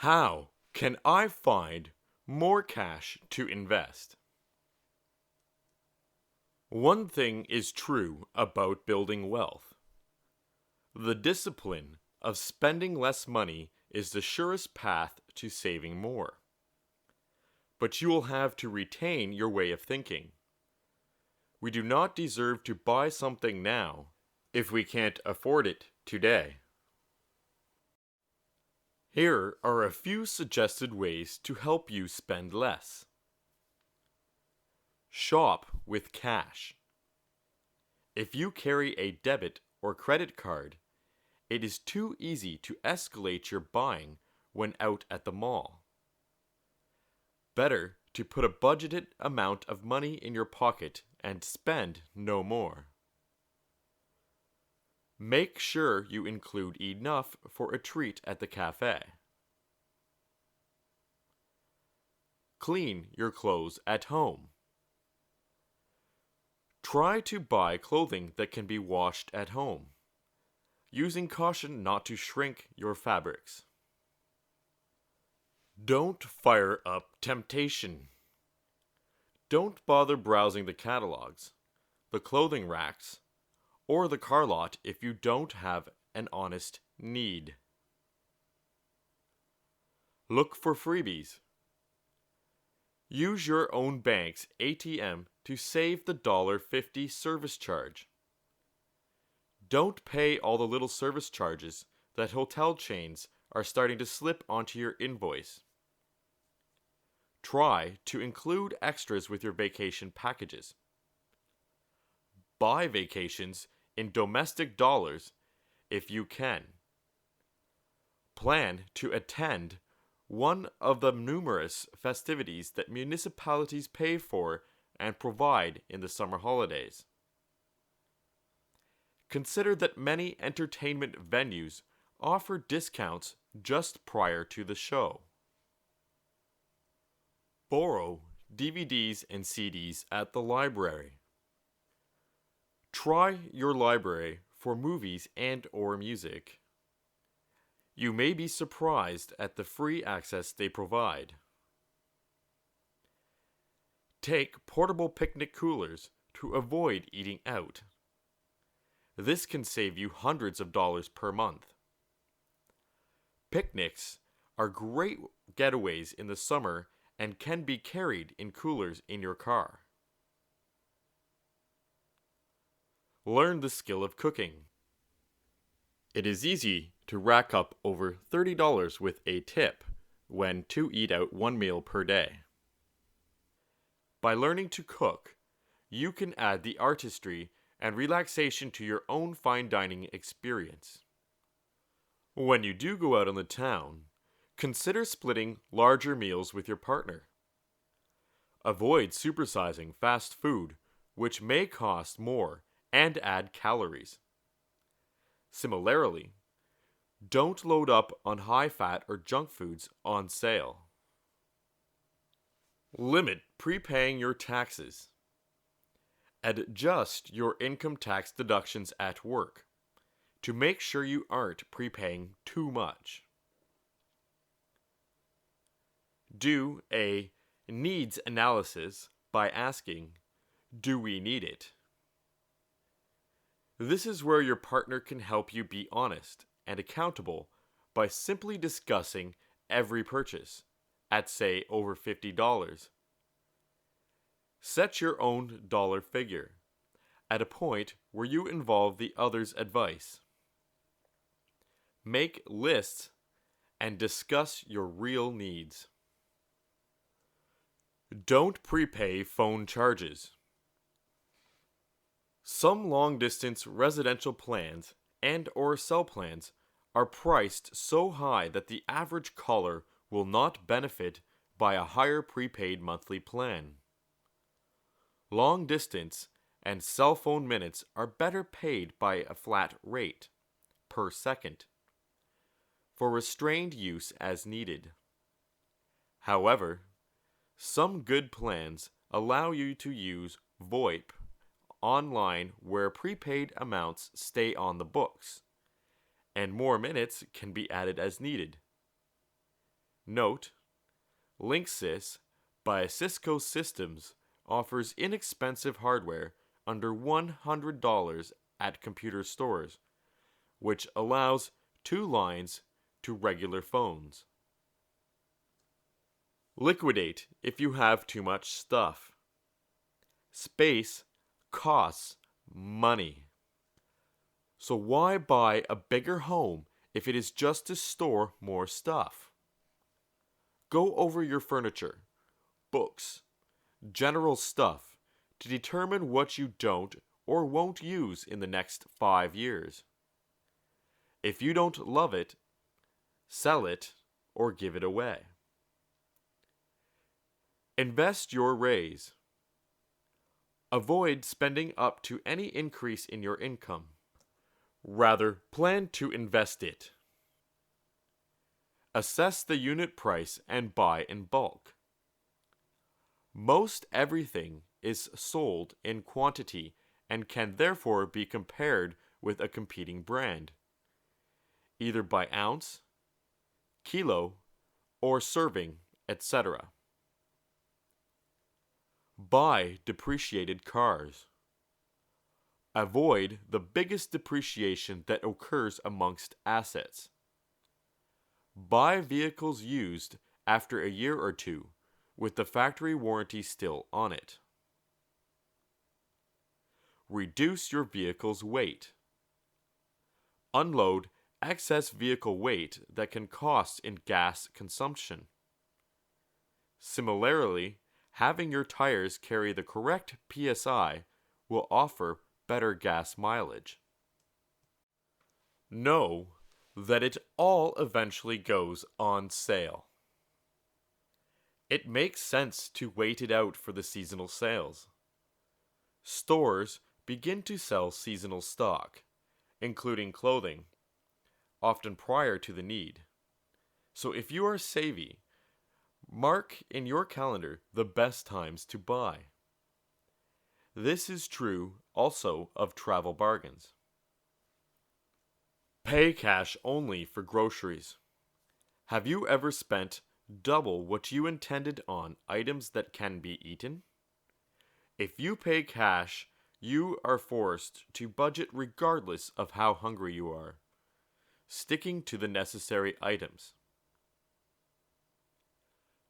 How can I find more cash to invest? One thing is true about building wealth. The discipline of spending less money is the surest path to saving more. But you will have to retain your way of thinking. We do not deserve to buy something now if we can't afford it today. Here are a few suggested ways to help you spend less. Shop with cash. If you carry a debit or credit card, it is too easy to escalate your buying when out at the mall. Better to put a budgeted amount of money in your pocket and spend no more. Make sure you include enough for a treat at the cafe. Clean your clothes at home. Try to buy clothing that can be washed at home, using caution not to shrink your fabrics. Don't fire up temptation. Don't bother browsing the catalogs, the clothing racks, or the car lot if you don't have an honest need. Look for freebies. Use your own bank's ATM to save the $1.50 service charge. Don't pay all the little service charges that hotel chains are starting to slip onto your invoice. Try to include extras with your vacation packages. Buy vacations in domestic dollars if you can. Plan to attend one of the numerous festivities that municipalities pay for and provide in the summer holidays. Consider that many entertainment venues offer discounts just prior to the show. Borrow DVDs and CDs at the library. Try your library for movies and/or music. You may be surprised at the free access they provide. Take portable picnic coolers to avoid eating out. This can save you hundreds of dollars per month. Picnics are great getaways in the summer and can be carried in coolers in your car. Learn the skill of cooking. It is easy to rack up over $30 with a tip when to eat out one meal per day. By learning to cook, you can add the artistry and relaxation to your own fine dining experience. When you do go out on the town, consider splitting larger meals with your partner. Avoid supersizing fast food, which may cost more and add calories. Similarly, don't load up on high-fat or junk foods on sale. Limit prepaying your taxes. Adjust your income tax deductions at work to make sure you aren't prepaying too much. Do a needs analysis by asking, do we need it? This is where your partner can help you be honest and accountable by simply discussing every purchase at, say, over $50. Set your own dollar figure at a point where you involve the other's advice. Make lists and discuss your real needs. Don't prepay phone charges. Some long-distance residential plans and/or cell plans are priced so high that the average caller will not benefit by a higher prepaid monthly plan. Long distance and cell phone minutes are better paid by a flat rate per second for restrained use as needed. However, some good plans allow you to use VoIP online where prepaid amounts stay on the books, and more minutes can be added as needed. Note: Linksys by Cisco Systems offers inexpensive hardware under $100 at computer stores, which allows 2 lines to regular phones. Liquidate if you have too much stuff. Space costs money. So why buy a bigger home if it is just to store more stuff? Go over your furniture, books, general stuff to determine what you don't or won't use in the next 5 years. If you don't love it, sell it or give it away. Invest your raise. Avoid spending up to any increase in your income. Rather, plan to invest it. Assess the unit price and buy in bulk. Most everything is sold in quantity and can therefore be compared with a competing brand, either by ounce, kilo, or serving, etc. Buy depreciated cars. Avoid the biggest depreciation that occurs amongst assets. Buy vehicles used after a year or two, with the factory warranty still on it. Reduce your vehicle's weight. Unload excess vehicle weight that can cost in gas consumption. Similarly, having your tires carry the correct PSI will offer better gas mileage. Know that it all eventually goes on sale. It makes sense to wait it out for the seasonal sales. Stores begin to sell seasonal stock, including clothing, often prior to the need. So if you are savvy, mark in your calendar the best times to buy. This is true also of travel bargains. Pay cash only for groceries. Have you ever spent double what you intended on items that can be eaten? If you pay cash, you are forced to budget regardless of how hungry you are, sticking to the necessary items.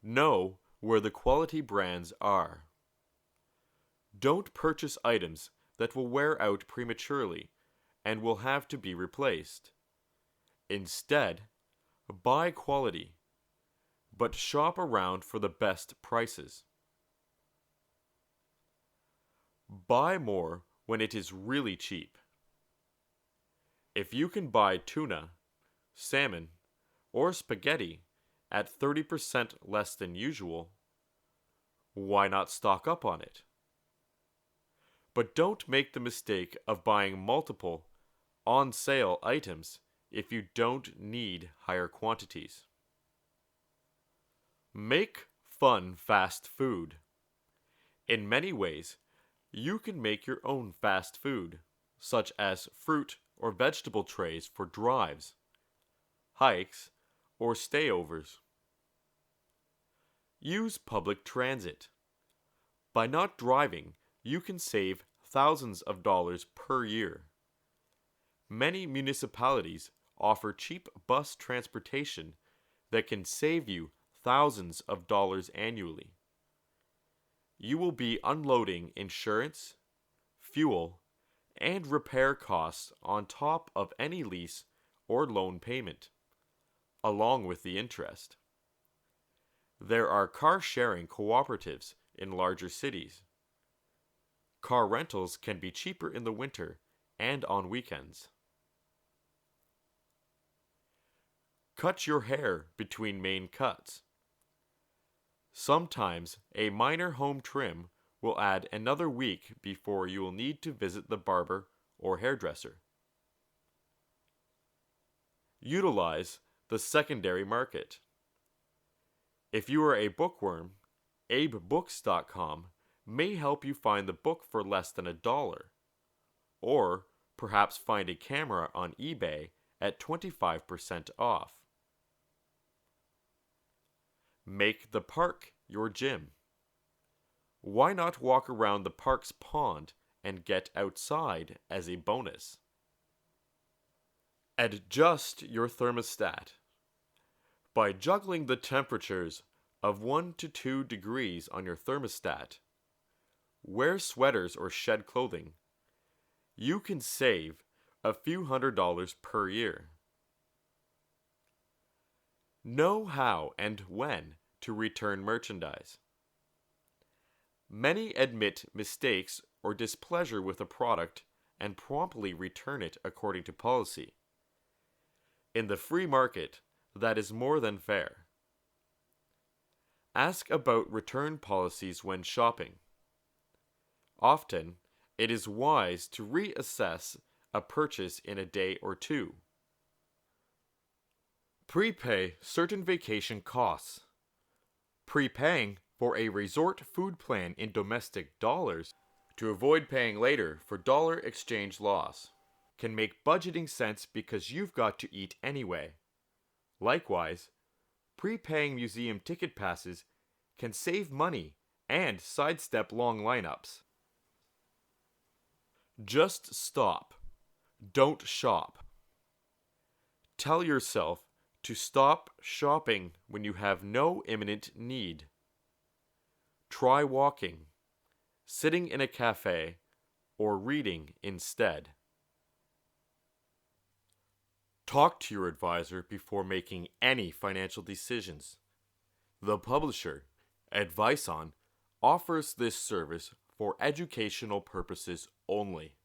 Know where the quality brands are. Don't purchase items that will wear out prematurely and will have to be replaced. Instead, buy quality, but shop around for the best prices. Buy more when it is really cheap. If you can buy tuna, salmon, or spaghetti at 30% less than usual, why not stock up on it? But don't make the mistake of buying multiple on-sale items if you don't need higher quantities. Make fun fast food. In many ways, you can make your own fast food, such as fruit or vegetable trays for drives, hikes, or stayovers. Use public transit. By not driving, you can save thousands of dollars per year. Many municipalities offer cheap bus transportation that can save you thousands of dollars annually. You will be unloading insurance, fuel, and repair costs on top of any lease or loan payment, along with the interest. There are car sharing cooperatives in larger cities. Car rentals can be cheaper in the winter and on weekends. Cut your hair between main cuts. Sometimes a minor home trim will add another week before you will need to visit the barber or hairdresser. Utilize the secondary market. If you are a bookworm, abebooks.com may help you find the book for less than $1, or perhaps find a camera on eBay at 25% off. Make the park your gym. Why not walk around the park's pond and get outside as a bonus? Adjust your thermostat. By juggling the temperatures of 1 to 2 degrees on your thermostat, wear sweaters or shed clothing, you can save a few $100s per year. Know how and when to return merchandise. Many admit mistakes or displeasure with a product and promptly return it according to policy. In the free market, that is more than fair. Ask about return policies when shopping. Often, it is wise to reassess a purchase in a day or two. Prepay certain vacation costs. Prepaying for a resort food plan in domestic dollars to avoid paying later for dollar exchange loss can make budgeting sense because you've got to eat anyway. Likewise, prepaying museum ticket passes can save money and sidestep long lineups. Just stop. Don't shop. Tell yourself to stop shopping when you have no imminent need. Try walking, sitting in a cafe, or reading instead. Talk to your advisor before making any financial decisions. The publisher, Advice On, offers this service for educational purposes only.